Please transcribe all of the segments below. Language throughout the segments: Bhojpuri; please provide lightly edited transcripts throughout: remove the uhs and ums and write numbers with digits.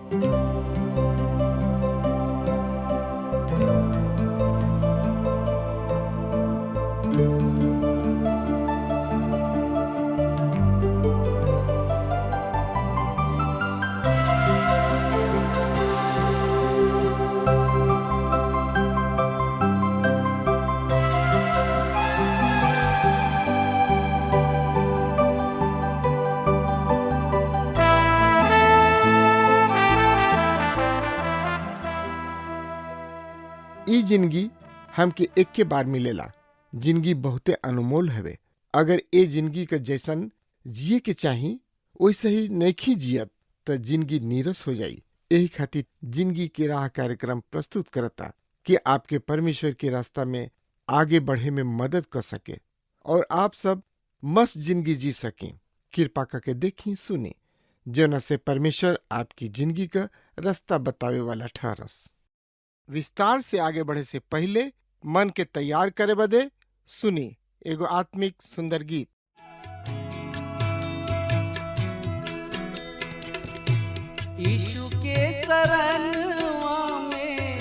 ई जिंदगी हमके एक के बार मिलेला। जिंदगी बहुते अनमोल हवे। अगर ए जिंदगी के जैसन जिए के चाही वैसे ही नहीं जियत तो जिंदगी नीरस हो जाई। यही खातिर जिंदगी के राह कार्यक्रम प्रस्तुत करता कि आपके परमेश्वर के रास्ता में आगे बढ़े में मदद कर सके और आप सब मस्त जिंदगी जी सकें। कृपा करके देखी सुनी जना से परमेश्वर आपकी जिंदगी का रास्ता बतावे वाला ठहरस। विस्तार से आगे बढ़े से पहले मन के तैयार करे बदे सुनी एगो आत्मिक सुंदर गीत। यीशु के शरणवा में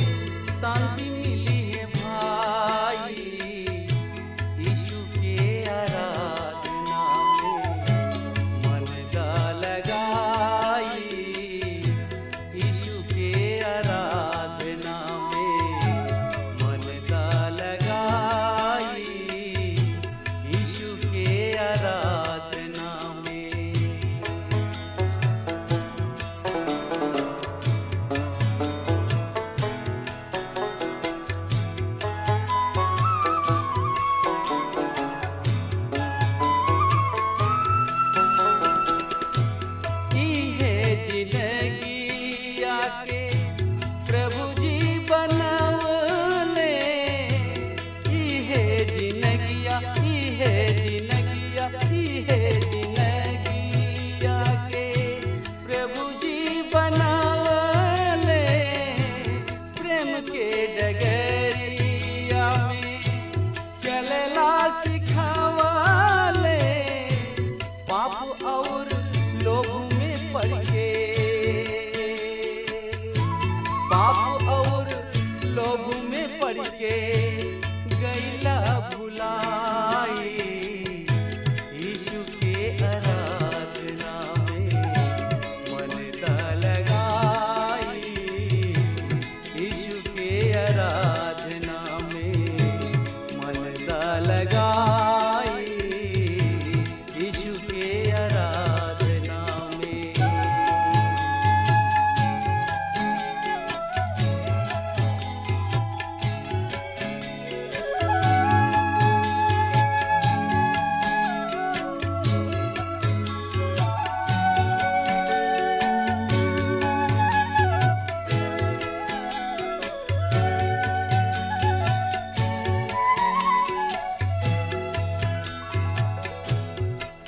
शांति मिली है भाई, यीशु के आराधना में मन दा लगाई, यीशु के आराधना में मन दा लगाई, यीशु के आराधना में।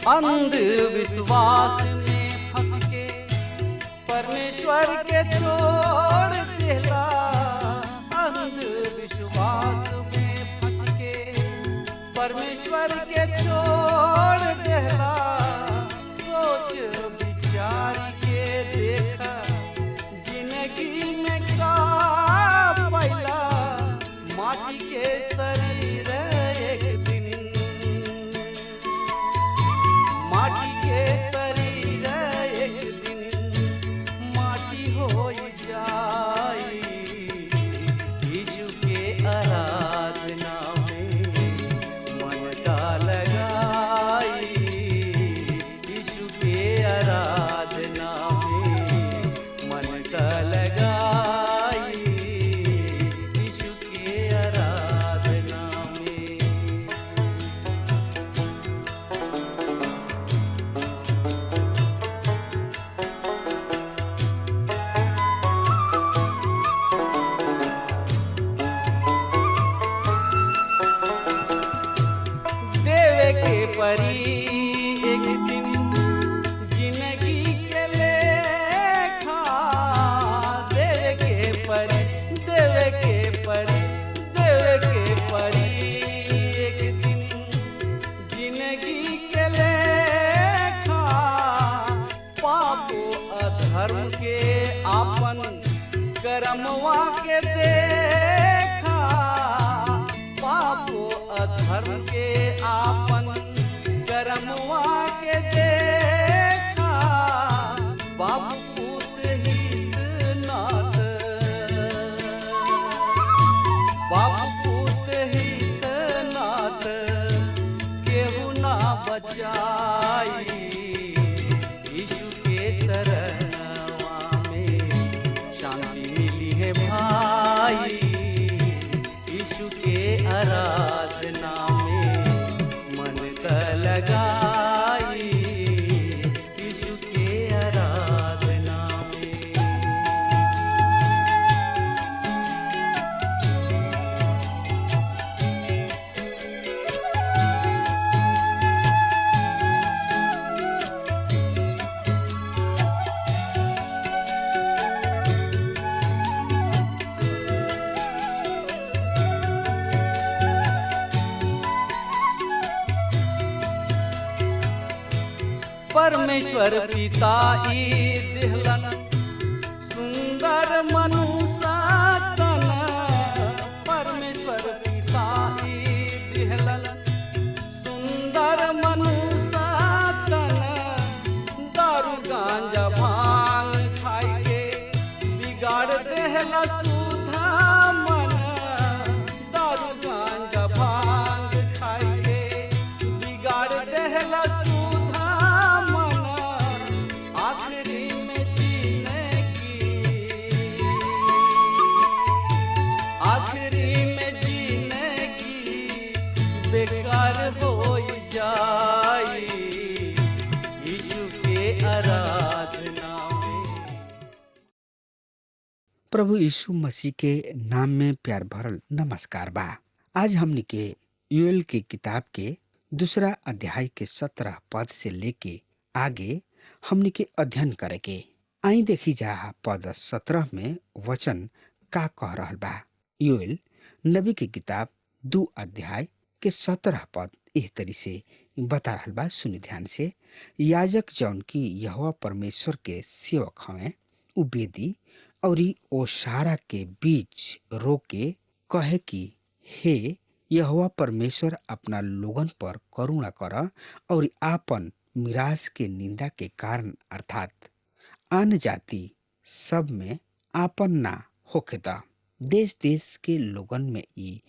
अंधविश्वास में फंस के परमेश्वर के छोड़ देला, अंधविश्वास में फंस के परमेश्वर के छोड़ देला। सोच विचार के देखा जिंदगी में का पैला, माटी के शरीर एक दिन माटी के शरीर एक दिन माटी हो जाई, यीशु के आराधना में मन का लगा अधर्म के आपन कर्मवा के देखा, पापो अधर्म के आपन कर्मवा के देखा, बाबू पूत हित नाथ, बाबू पूत हित नाथ, केहू ना बचाई, यीशु के शरणवा में शांति मिली है भाई, यीशु के आराधना में मन का लगाई, यीशु के आराधना में। परमेश्वर पिता ई दिहलन सुंदर मनुष्य तन, परमेश्वर पिता ई दिहलन सुंदर मनुष्य तन, दारू गांजा भांग खाई के बिगाड़ देहला सुधा मन, दारू गांजा भांग खाई के बिगाड़ देहला सुधा मन, आखिरी में जीने की, आखिरी में जीने की बेकार हो जाई, यीशु के आराधना में। प्रभु यीशु मसीह के नाम में प्यार भरल नमस्कार बा। आज हमनी के यूएल की किताब के दूसरा अध्याय के 17 पद से लेके आगे हमनी के अध्ययन करे के। आई देखी जा पद 17 में वचन का कह रहल बा। यूएल नबी की किताब 2 अध्याय के 17 पद एह तरी से बता रहल बा। सुनि ध्यान से। याजक जौन की यहोवा परमेश्वर के सेवक हवे, उ बेदी और ओसारा के बीच रोके कहे कि हे यहोवा परमेश्वर, अपना लोगन पर करुणा कर और आपन मिरास के निंदा के कारण अर्थात आन जाति सब में आपन ना होखे दा। देश देश के लोगन में ई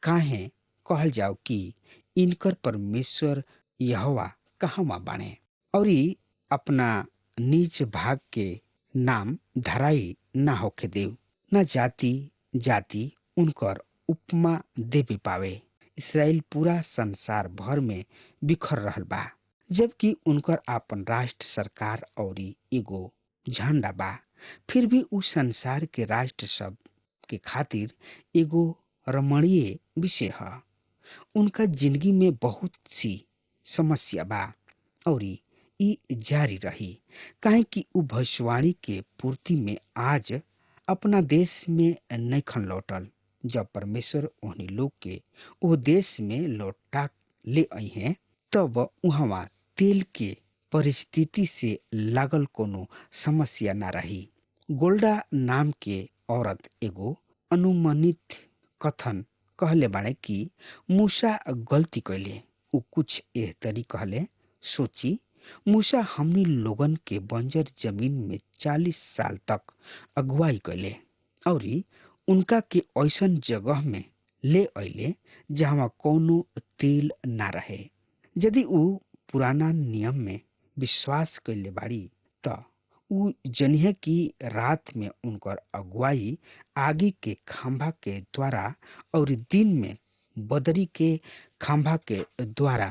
काहे कहल जाओ कि इनकर परमेश्वर यहोवा कहवा बाणे, और ई अपना नीच भाग के नाम धराई ना होखे देव, न जाति जाति उनकर उपमा देवे पावे। इसराइल पूरा संसार भर में बिखर रहल बा, जबकि उनकर आपन राष्ट्र सरकार और एगो झंडा बा। फिर भी उस संसार के राष्ट्र सब के खातिर एगो रमणीय विषय है। उनका जिंदगी में बहुत सी समस्या बा और ई जारी रही, काहे कि उ भविष्यवाणी के पूर्ति में आज अपना देश में नैखन लौटल। जब परमेश्वर उन्हीं लोग के वो देश में लौटा ले आई हैं, तब वहाँ तेल के परिस्थिति से लागल कोनो समस्या ना रही। गोल्डा नाम के औरत एगो अनुमानित कथन कहले बाड़े कि मूसा गलती कैले। उ कुछ एह तरी कहले, सोची मूसा हमनी लोगन के बंजर जमीन में 40 साल तक अगुवाई कैले और उनका के ऐसन जगह में ले अइले जहाँ कोनो तेल ना रहे। यदि उ पुराना नियम में विश्वास कैले बाड़ी त उ जनिहे कि रात में उनकर अगुवाई आगे के खंभा के द्वारा और दिन में बदरी के खंभा के द्वारा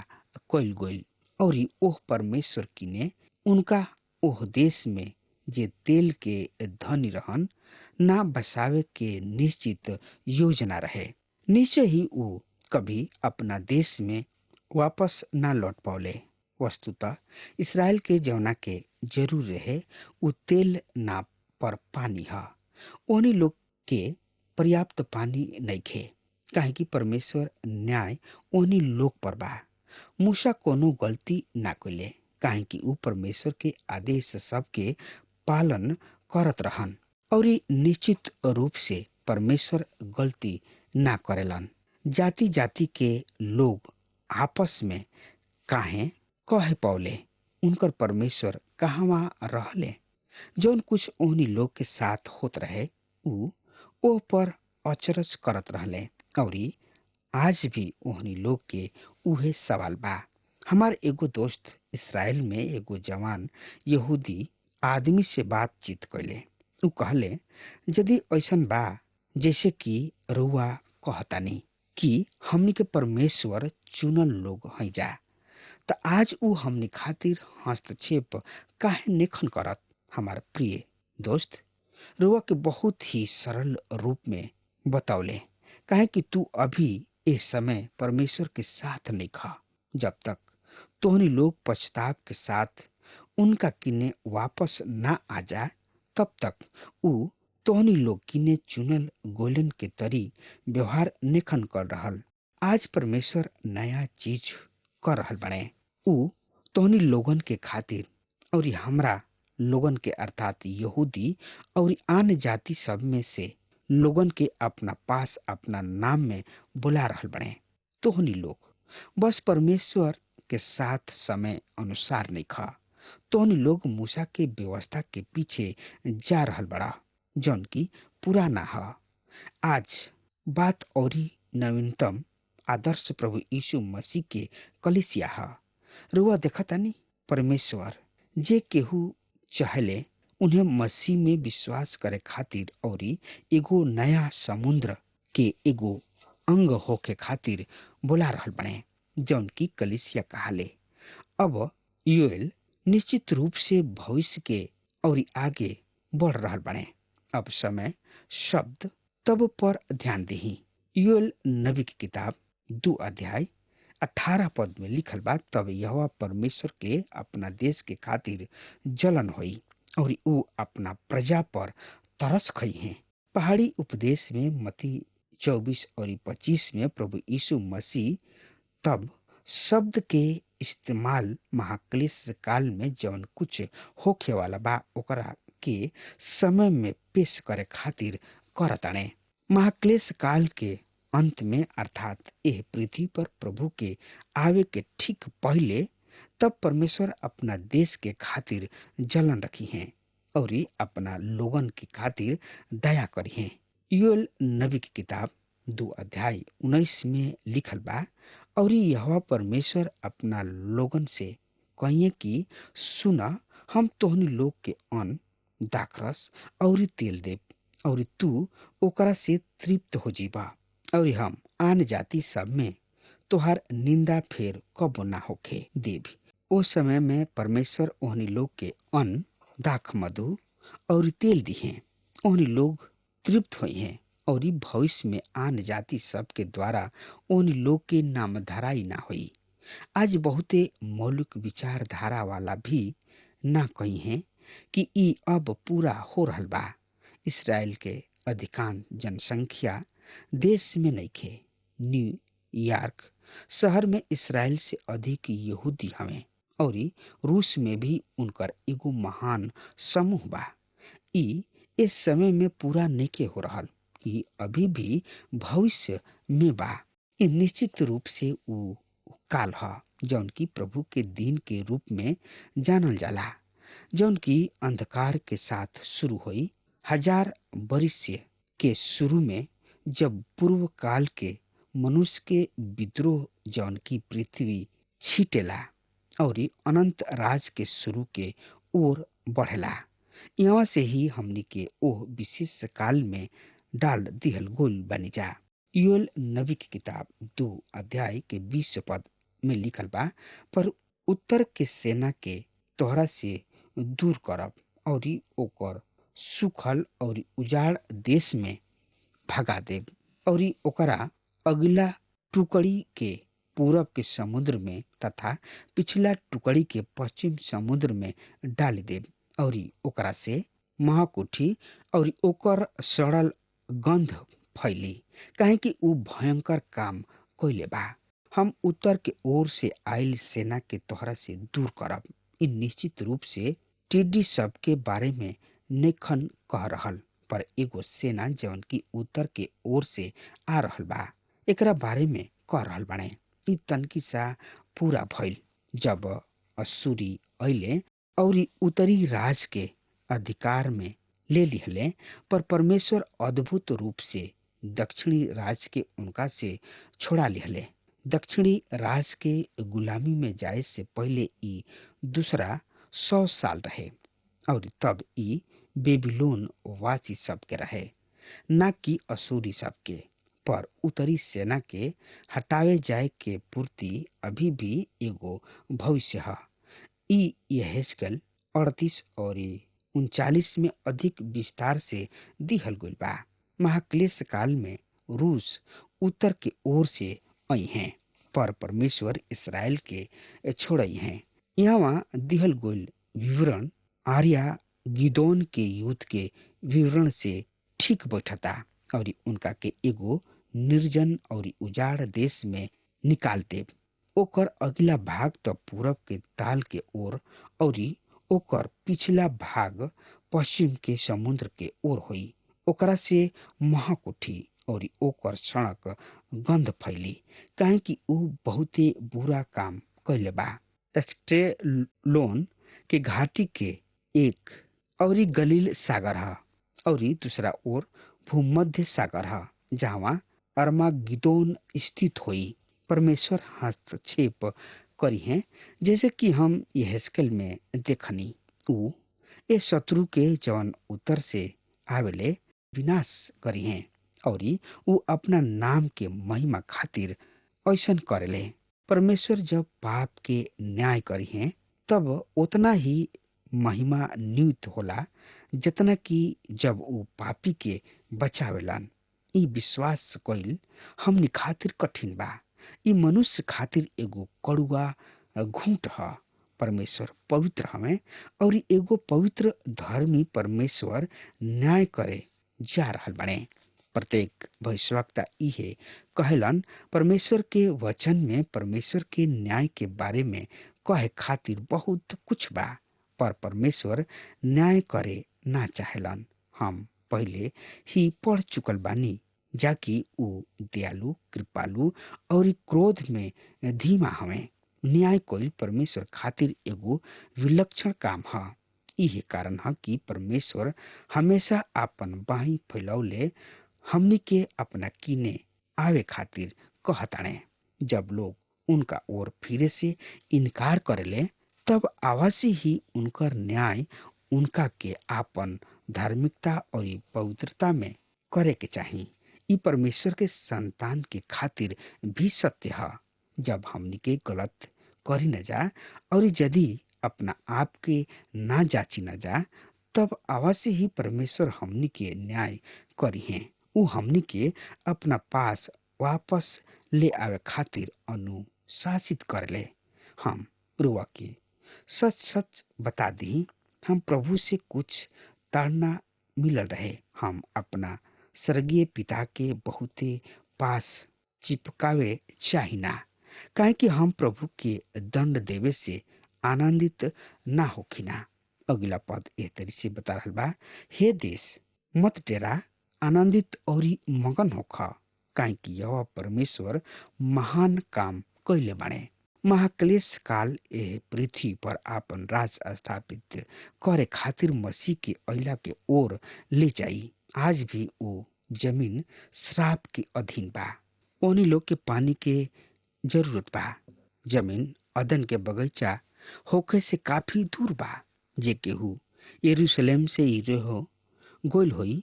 कैल गइल, और ओह परमेश्वर किने उनका ओह देश में जे तेल के धनी रहन ना बसावे के निश्चित योजना रहे। निश्चय ही उ कभी अपना देश में वापस ना लौट पौले। वस्तुतः इसराइल के जौना के जरूर रहे उ तेल ना पर पानी है। ओनी लोग के पर्याप्त पानी नइखे, काहे कि परमेश्वर न्याय ओनी लोग पर बा। मूसा कोनो गलती ना कइले, काहे कि उ परमेश्वर के आदेश सब के पालन करत रहन और ई निश्चित रूप से परमेश्वर गलती ना करेलन। जाति जाति के लोग आपस में काहे कहे पौले उनकर परमेश्वर कहवा रहले। जौन कुछ ओहनी लोग के साथ होत रहे उ ओ पर अचरज करत रहले और आज भी ओहनी लोग के उहे सवाल बा। हमार एगो दोस्त इसराइल में एगो जवान यहूदी आदमी से बातचीत कैले। उ कहले यदि ऐसन बा जैसे कि रउआ कहतानी कि हमनी के परमेश्वर चुनल लोग हैं जा, त आज उ हमनी खातिर हस्तक्षेप काहे नेखन करत। हमार प्रिय दोस्त, रुआ के बहुत ही सरल रूप में बतौले काहे कि तू अभी इस समय परमेश्वर के साथ नहीं खा। जब तक तोहनी लोग पछताव के साथ उनका किन्ने वापस ना आ जाए तब तक उ तोहनी लोग किन्ने चुनल गोलन के तरी व्यवहार नेखन कर रहल। आज परमेश्वर नया चीज कर रहल बने। उ तोहनी लोगन के खातिर और हमरा लोगन के अर्थात यहूदी और आन जाति सब में से लोगन के अपना पास अपना नाम में बुला रहल बने। तोहनी लोग बस परमेश्वर के साथ समय अनुसार नहीं खा। तोहनी लोग मूसा के व्यवस्था के पीछे जा रहल बड़ा जौन की पुराना है। आज बात और नवीनतम आदर्श प्रभु यीशु मसीह के कलिसिया है। रुआ देखतानी परमेश्वर जे केहू चाहले उन्हें मसीह में विश्वास करे खातिर और एगो नया समुद्र के एगो अंग होके खातिर बुला रहल बने जौन की कलिसिया कहाले। अब योएल निश्चित रूप से भविष्य के और आगे बढ़ रहल बने। अब समय शब्द तब पर ध्यान दही। योएल नबी की किताब 2 अध्याय 18 पद में लिखल बा, तब यहोवा परमेश्वर के अपना देश के खातिर जलन होई और उ अपना प्रजा पर तरस खई है। पहाड़ी उपदेश में मती 24 और 25 में प्रभु यीशु मसीह तब शब्द के इस्तेमाल महाक्लेश काल में जौन कुछ होखे वाला बा ओकरा के समय में पेश करे खातिर करताने। महाक्लेश काल के अंत में अर्थात एह पृथ्वी पर प्रभु के आवे के ठीक पहले तब परमेश्वर अपना देश के खातिर जलन रखी हैं और अपना लोगन के खातिर दया करी हैं। योएल नबी की किताब 2 अध्याय 19 में लिखल बा, और यहोवा परमेश्वर अपना लोगन से कहिए कि सुना, हम तोहनी लोग के अन्न दाखरस और तेल देव और तू ओकरा से तृप्त हो जीबा और हम आन जाति सब में तोहार निंदा फेर कबो ना होखे देव। ओ समय में परमेश्वर ओहनी लोग के अन्न दाख मधु और तेल दी हैं। ओहनी लोग तृप्त हुई हैं और भविष्य में आन जाति सब के द्वारा उन लोग के नाम धराई ना हुई। आज बहुते मौलिक विचारधारा वाला भी ना कही हैं कि ई अब पूरा हो रहल बा। इसराइल के अधिकांश जनसंख्या देश में नहीं खे। न्यूयॉर्क शहर में इसराइल से अधिक यहूदी हवे और रूस में भी उनकर एगो महान समूह बा। ई इस समय में पूरा नेके हो रहल, ई अभी भी भविष्य में बा। ई निश्चित रूप से उ काल ह जौन की प्रभु के दिन के रूप में जानल जाला, जौन की अंधकार के साथ शुरू हुई 1000 वर्ष के शुरू में, जब पूर्व काल के मनुष्य के विद्रोह जौन की पृथ्वी छीटेला और अनंत राज के शुरू के ओर बढ़ेला। यहाँ से ही हमनी के ओह विशेष काल में डाल दिहल गोल बनी जा। योएल नबी की किताब 2 अध्याय के 20 पद में लिखल बा, पर उत्तर के सेना के तोहरा से दूर करब और ओकर सुखल और उजाड़ देश में भगा देब और ओकरा अगला टुकड़ी के पूरब के समुद्र में तथा पिछला टुकड़ी के पश्चिम समुद्र में डाल देब और ओकरा से महक उठी और ओकर सड़ल गंध फैली, काहे कि उ भयंकर काम कइले बा। हम उत्तर के ओर से आइल सेना के तोहरा से दूर करब। इ निश्चित रूप से टिड्डी सब के बारे में नेखन कह रहल, पर एगो सेना जवन की उत्तर के ओर से आ रहल बा एकरा बारे में कह रहल बाड़े। ई तनकी सा पूरा भइल जब असूरी अइले और उत्तरी राज के अधिकार में ले लिहले, पर परमेश्वर अद्भुत रूप से दक्षिणी राज के उनका से छोड़ा लिहले। दक्षिणी राज के गुलामी में जाए से पहले ई दूसरा 100 साल रहे और तब ई बेबीलोन वासी सबके रहे, ना कि असूरी सबके। पर उत्तरी सेना के हटावे जाए के पूर्ति अभी भी एगो भविष्य है। ई यहेजकेल 38 और 39 में अधिक विस्तार से दिहल गइल बा। महाक्लेश काल में रूस उत्तर के ओर से आई हैं, पर परमेश्वर इसराइल के छोड़ई हैं। यहाँ दिहल गइल विवरण आर्या गिदोन के युद्ध के विवरण से ठीक बैठता और उनका के एगो निर्जन और उजाड़ देश में निकाल देव। ओकर अगला भाग तो पूरब के ताल के ओर और ओकर पिछला भाग पश्चिम के समुद्र के ओर होई। ओकरा से महक उठी और ओकर सड़क गंध फैली, काहे कि ऊ बहुते बुरा काम कैले बा। एक्सट्रेलोन के घाटी के एक और गलील सागर है और दूसरा ओर भूमध्य सागर है, जहाँ अर्मागिदोन स्थित हुई। परमेश्वर हस्तक्षेप करी है, जैसे कि हम यहेजकेल में देखनी। ऊ ए शत्रु के जवन उत्तर से आवेले विनाश करी हैं और ऊ अपना नाम के महिमा खातिर ऐसन करेले। परमेश्वर जब पाप के न्याय करी हैं तब उतना ही महिमा नियुक्त होला जितना कि जब ऊ पापी के बचावेलन। ई विश्वास कइल हमनी खातिर कठिन बा। ई मनुष्य खातिर एगो कड़ुआ घूंट ह। परमेश्वर पवित्र हमें और एगो पवित्र धर्मी परमेश्वर न्याय करे जा रहल बने। प्रत्येक भविष्यवक्ता इहे कहलन परमेश्वर के वचन में परमेश्वर के न्याय के बारे में कहे खातिर बहुत कुछ बा, पर परमेश्वर न्याय करे ना चाहेलन। हम पहले ही पढ़ चुकल बानी जाकि ऊ दयालु कृपालु और क्रोध में धीमा हमें। न्याय कोइल परमेश्वर खातिर एगो विलक्षण काम है। यही कारण है कि परमेश्वर हमेशा अपन बाही फैलौले हमनी के अपना कीने आवे खातिर कहताणे। जब लोग उनका ओर फिरे से इनकार करेले तब आवासी ही उनकर न्याय उनका के आपन धार्मिकता और पवित्रता में करे के चाहिए। ई परमेश्वर के संतान के खातिर भी सत्य है। जब हमनी के गलत करी न जा और यदि अपना आप के ना जाची न जा तब अवश्य ही परमेश्वर हमनी के न्याय करी हैं। ऊ हमनी के अपना पास वापस ले आवे खातिर अनुशासित करले। हम रुआ के सच सच बता दी, हम प्रभु से कुछ ताड़ना मिलल रहे। हम अपना स्वर्गीय पिता के बहुते पास चिपकावे चाहिना, काहे कि हम प्रभु के दंड देवे से आनंदित ना होखिना। अगला पद एह तरी से बता रहल बा, हे देश मत डेरा, आनंदित और मगन होखा, काहे कि यहोवा परमेश्वर महान काम कइले बाणे। महाक्लेश काल एह पृथ्वी पर आपन राज स्थापित करे खातिर मसीह के अइला के ओर ले जाई। आज भी वो जमीन श्राप के अधीन बा। ओनी लोग के पानी के जरूरत बा। जमीन अदन के बगीचा होखे से काफी दूर बा। जे केहू यरूशलेम से ही रहो गोल होई,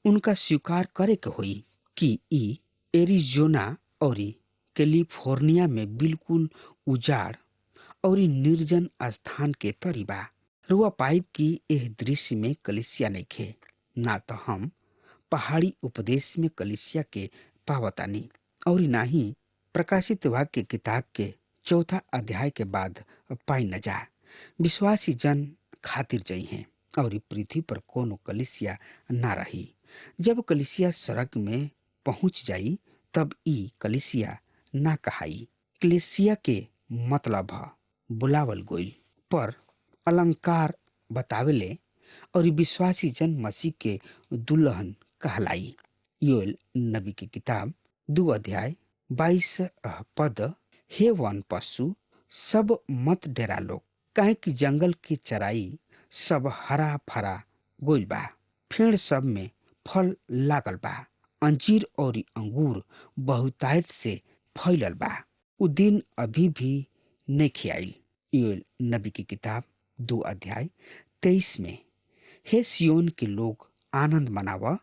उनका स्वीकार करे के होई कि ई एरिजोना और कैलिफोर्निया में बिल्कुल उजाड़ और निर्जन स्थान के तरी बा। रुआ पाइप की एह दृश्य में कलिसिया नइखे, ना तो हम पहाड़ी उपदेश में कलिसिया के पावतानी और ना ही प्रकाशित वाक्य किताब के 4 अध्याय के बाद पाई न जा। विश्वासी जन खातिर जई हैं और पृथ्वी पर कोनो कलिसिया ना रही। जब कलिसिया सड़क में पहुंच जाई तब ई कलिसिया ना कहाई। कलिसिया के मतलब है बुलावल गोइल, पर अलंकार बतावेले और विश्वासी जन मसीह के दुल्हन कहलाई। योएल नबी की किताब 2 अध्याय 22 पद, हे वन पशु सब मत डेरा लो, काहे कि जंगल की चराई सब हरा भरा गोइल बा, फेड़ सब में फल लागल बा, अंजीर और अंगूर बहुतायत से फैलल बा, उ दिन अभी भी नहीं आइल। योएल नबी की किताब 2 अध्याय 23 में, हे सियोन के लोग आनंद मनावा,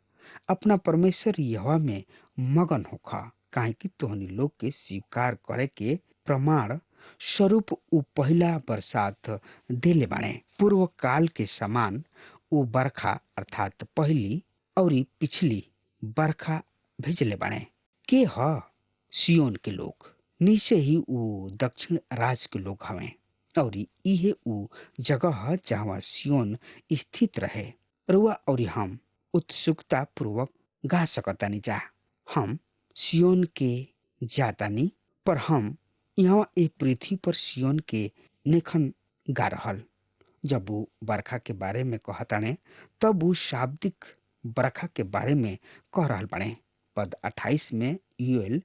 अपना परमेश्वर यहोवा में मगन होखा, काहे कि तोहनी लोग के स्वीकार करे के प्रमाण स्वरूप उ पहला बरसात देले बाणे। पूर्व काल के समान उ बरखा अर्थात पहली और पिछली बरखा भेजले बाणे। के ह सियोन के लोग, नीचे ही उ दक्षिण राज के लोग हवे और इहे उ जगह ह जहाँ सियोन स्थित रहे। रुआ और हम उत्सुकता पूर्वक गा सकतानी जा, हम सियोन के जातानी, पर हम यहाँ ए पृथ्वी पर सियोन के नेखन गा रहल। जब वो बरखा के बारे में कहताने तब वो शाब्दिक बरखा के बारे में कह रहल बने। पद 28 में योएल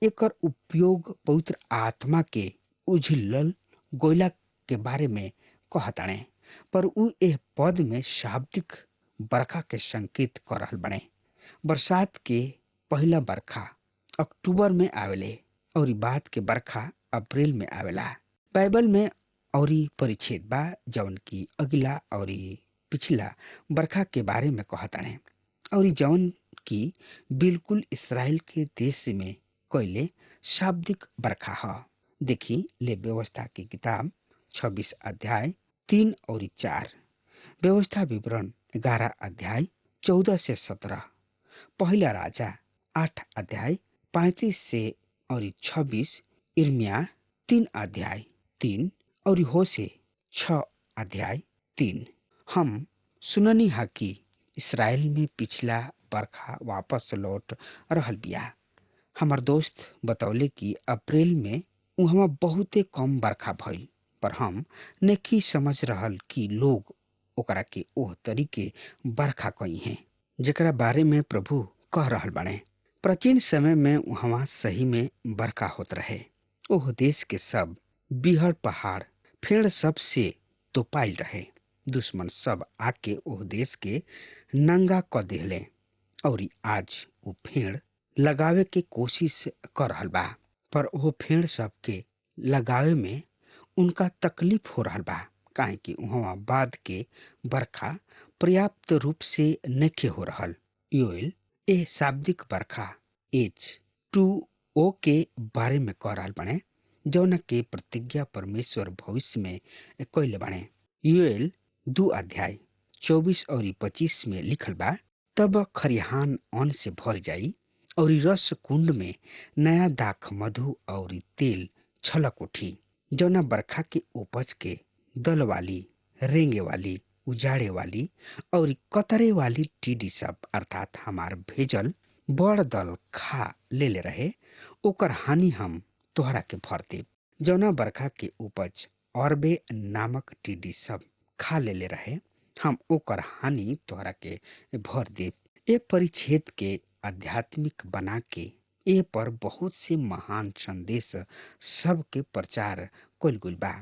एकर उपयोग पवित्र आत्मा के उझिलल गोइला के बारे में कहताने, पर उ एह पद में शाब्दिक बरखा के संकेत कर रहल बने। बरसात के पहला बरखा अक्टूबर में आवेले और बाद के बरखा अप्रैल में आवेला। बाइबल में और परिच्छेद बा जौन की अगला और पिछला बरखा के बारे में कहताने और जौन की बिल्कुल इसराइल के देश में कोयले शाब्दिक बरखा ह। देखी ले व्यवस्था की किताब 26 अध्याय 3 और 4, व्यवस्था विवरण 11 अध्याय 14 से 17, पहला राजा 8 अध्याय 35 से और 26, इर्मिया 3 अध्याय 3 और होशे 6 अध्याय 3। हम सुननी हा कि इसराइल में पिछला बरखा वापस लौट रहल बिया। हमार दोस्त बतौले कि अप्रैल में वहाँ बहुते कम बरखा भइल, पर हम नहीं समझ रहल कि लोग ओकरा के ओह तरीके बरखा कही हैं जेकरा बारे में प्रभु कह रहल बाने। प्राचीन समय में वहाँ सही में बरखा होत रहे। ओह देश के सब बिहड़ पहाड़ फेड़ सब से तोपाइल रहे। दुश्मन सब आके ओह देश के नंगा क देहले और आज वो फेड़ लगावे के कोशिश कर रहल बा, पर वो फेड़ सब के लगावे में उनका तकलीफ हो रहल बा, काहे कि वहाँ बाद के बरखा पर्याप्त रूप से नखे हो रहल। योएल ए शाब्दिक बरखा H2O के बारे में कह रहल बने, जौन के प्रतिज्ञा परमेश्वर भविष्य में कइले बाने। योएल 2 अध्याय 24 और 25 में लिखल बा, तब खरिहान अन्न से भर जाई और रस कुंड में नया दाख मधु और तेल छलक उठी। जौना बरखा के उपज के दल वाली, रेंगे वाली, उजाड़े वाली और कतरे वाली टीडी सब अर्थात हमार भेजल बड़ दल खा ले रहे, ओकर हानि हम तोहरा के भर देब। जौना बरखा के उपज अरबे नामक टीडी सब खा ले रहे, हम ओकर हानि तोहरा के भर देब। ए परिच्छेद के आध्यात्मिक बना के ए पर बहुत से महान संदेश सब के प्रचार कइल गइल बा।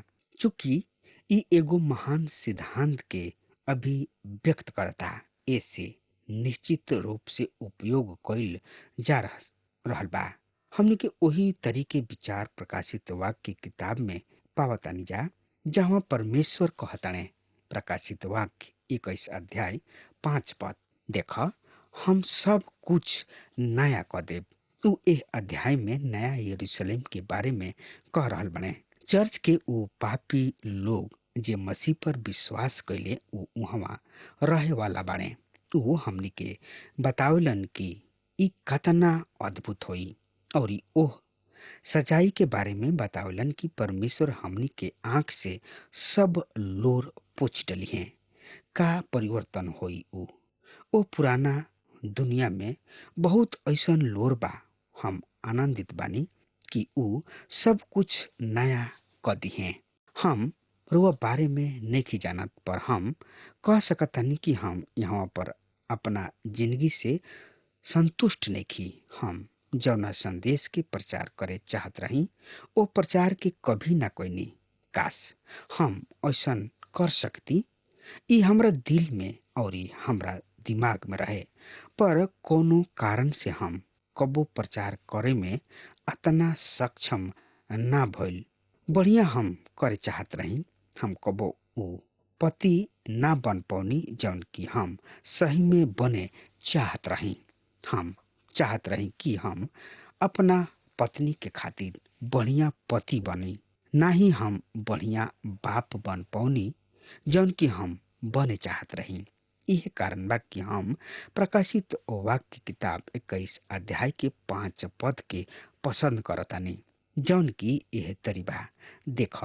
चूंकि ई एगो महान सिद्धांत के अभिव्यक्त करता, ऐसे निश्चित रूप से उपयोग कइल जा रहल बा। हमने के वही तरीके विचार प्रकाशित वाक्य की किताब में पावतानी जा, जहाँ परमेश्वर कहताने। प्रकाशित वाक्य 21 अध्याय 5 पद, देखा हम सब कुछ नया क देब। उ एह अध्याय में नया यरूशलेम के बारे में कह रहल बने। चर्च के उ पापी लोग जे मसीह पर विश्वास कैले उ उहवा रहे वाला बाने। उ हमनी के बतावलन कि ई कतना अद्भुत होई और ओह सच्चाई के बारे में बतावलन कि परमेश्वर हमनी के आंख से सब लोर पोछ डली हैं। का परिवर्तन होई ओ पुराना दुनिया में बहुत ऐसन लोर बा। हम आनंदित बानी कि उ सब कुछ नया क दी हैं। हम रुआ बारे में नहीं जानत, पर हम कह सकतनी कि हम यहाँ पर अपना जिंदगी से संतुष्ट नहीं। हम जौना संदेश के प्रचार करे चाहत रही ओ प्रचार के कभी ना कोई नहीं। काश हम ऐसन कर सकती। ई हमरा दिल में और ई हमरा दिमाग में रहे, पर कोनो कारण से हम कबो प्रचार करे में अतना सक्षम ना भइल। बढ़िया हम करे चाहत रही। हम कबो ऊ पति ना बन पौनी जौन कि हम सही में बने चाहत रही। हम चाहत रही कि हम अपना पत्नी के खातिर बढ़िया पति बनी, ना ही हम बढ़िया बाप बन पौनी जौन कि हम बने चाहत रही। यह कारण बा कि हम प्रकाशित वाक्य की किताब 21 अध्याय के 5 पद के पसंद करतानी, जौन की यह तरीबा, देख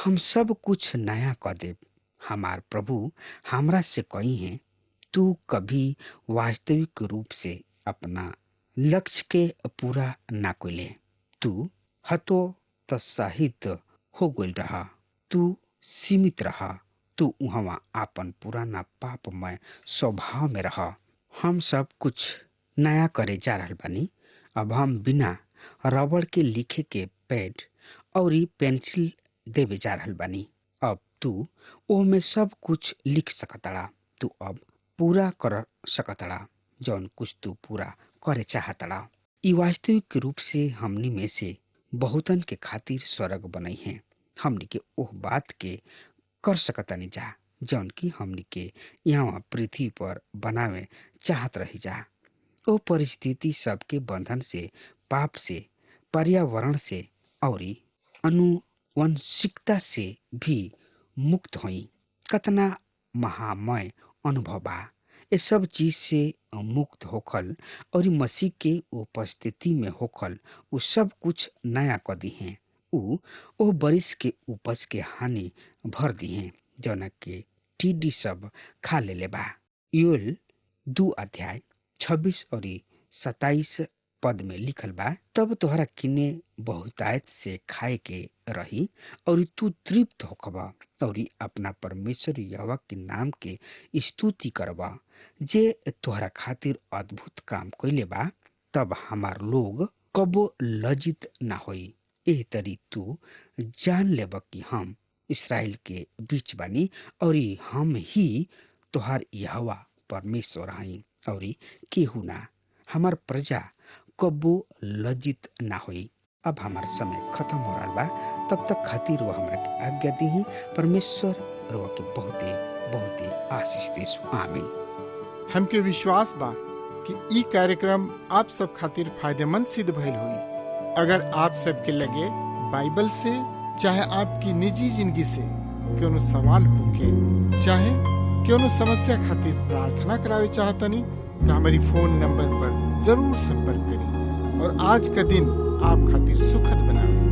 हम सब कुछ नया क देव। हमार प्रभु हमरा से कही है, तू कभी वास्तविक रूप से अपना लक्ष्य के पूरा ना कोले। तू हतोत्साहित हो गइल रहा, तू सीमित रहा, तू उहवा आपन पुराना पापमय स्वभाव में रहा। हम सब कुछ नया करे जा रहल बानी। अब हम बिना रबड़ के लिखे के पैड और पेंसिल देवे जा रहल बानी। अब तू ओमे सब कुछ लिख सकतड़ा। तू अब पूरा कर सकतड़ा जौन कुछ तू पूरा करे चाहतड़ा। ई वास्तविक रूप से हमनी में से बहुतन के खातिर स्वर्ग बनई है। हमनी के ओह बात के कर सकतनी जा जौन की हमनी के यहाँ पृथ्वी पर बनावे चाहत रही जा। ओ परिस्थिति सबके बंधन से, पाप से, पर्यावरण से और अनुवंशिकता से भी मुक्त होई। कतना महामय अनुभव बा। ये सब चीज से मुक्त होखल और मसीह के उपस्थिति में होखल उ सब कुछ नया क दी हैं। उ ओ बरिस के उपज के हानि भर दी हैं जौना के टिड्डी सब खा लेले बा। योएल 2 अध्याय 26 और 27 पद में लिखल बा, तब तोहरा किने बहुतायत से खाए के रही और तू तृप्त होखबा और अपना परमेश्वर यहोवा के नाम के स्तुति करबा जे तोहरा खातिर अद्भुत काम कइले बा। तब हमार लोग कबो लज्जित ना होई। एह तरी तू जान लेब कि हम इस्राएल के बीच बानी और हम ही तोहार यहोवा परमेश्वर हई और केहू ना। हमार प्रजा कबो लज्जित ना होई। अब हमार समय खत्म हो रहा बा, तब तक खातिर वो हमरा के आज्ञा दी। परमेश्वर रवा के बहुते बहुते आशीष देस। आमीन। हमके विश्वास बा कि ई कार्यक्रम आप सब खातिर फायदेमंद सिद्ध भइल हुई। अगर आप सबके लगे बाइबल से चाहे आपकी निजी जिंदगी से कोनो सवाल होके चाहे कोनो समस्या खातिर प्रार्थना करावे चाहतनी तो हमारी फोन नंबर पर जरूर संपर्क करें और आज का दिन आप खातिर सुखद बनावे।